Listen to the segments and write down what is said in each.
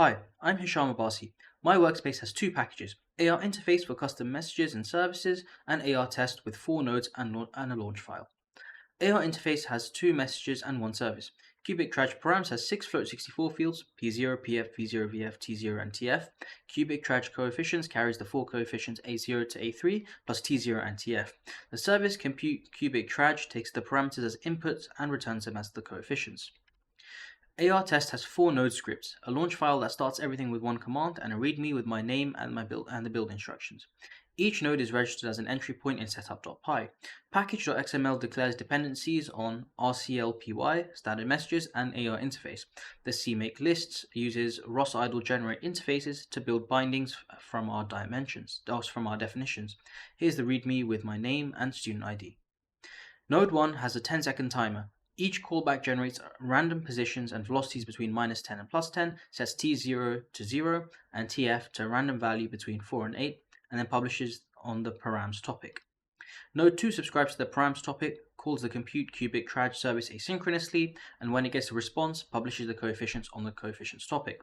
Hi, I'm Hisham Abasi. My workspace has two packages, AR interface for custom messages and services, and AR test with 4 nodes and a launch file. AR interface has two messages and one service. Cubic Traj params has 6 float64 fields, P0, PF, V0, VF, T0, and TF. Cubic Traj coefficients carries the 4 coefficients A0 to A3 plus T0 and TF. The service compute Cubic Traj takes the parameters as inputs and returns them as the coefficients. AR test has 4 node scripts, a launch file that starts everything with one command, and a readme with my name and the build instructions. Each node is registered as an entry point in setup.py. Package.xml declares dependencies on RCLPY, standard messages, and AR interface. The CMake lists uses ROS2 generate interfaces to build bindings from our definitions. Here's the readme with my name and student ID. Node 1 has a 10-second timer. Each callback generates random positions and velocities between -10 and +10, sets T0 to 0 and TF to a random value between 4 and 8, and then publishes on the params topic. Node 2 subscribes to the params topic, calls the compute cubic traj service asynchronously, and when it gets a response, publishes the coefficients on the coefficients topic.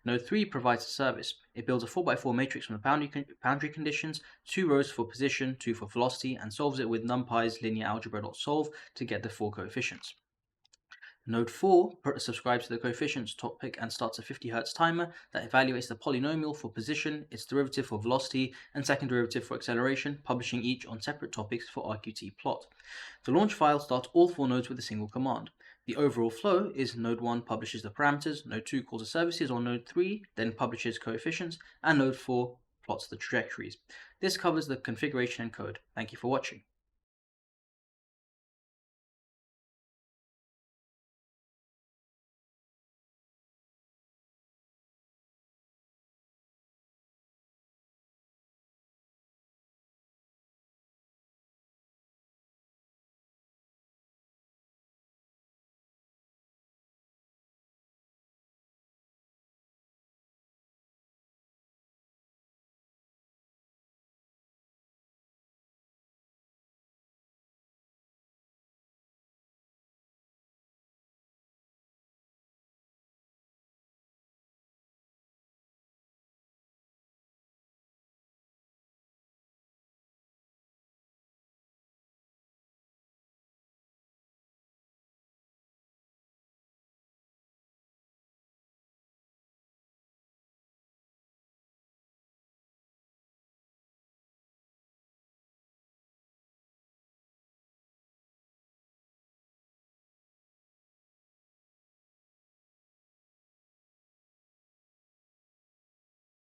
Node 3 provides a service. It builds a 4x4 matrix from the boundary conditions, 2 rows for position, 2 for velocity, and solves it with NumPy's linear algebra.solve to get the 4 coefficients. Node 4 subscribes to the coefficients topic and starts a 50 Hz timer that evaluates the polynomial for position, its derivative for velocity, and second derivative for acceleration, publishing each on separate topics for RQT plot. The launch file starts all 4 nodes with a single command. The overall flow is Node 1 publishes the parameters, Node 2 calls the services on Node 3, then publishes coefficients, and Node 4 plots the trajectories. This covers the configuration and code. Thank you for watching.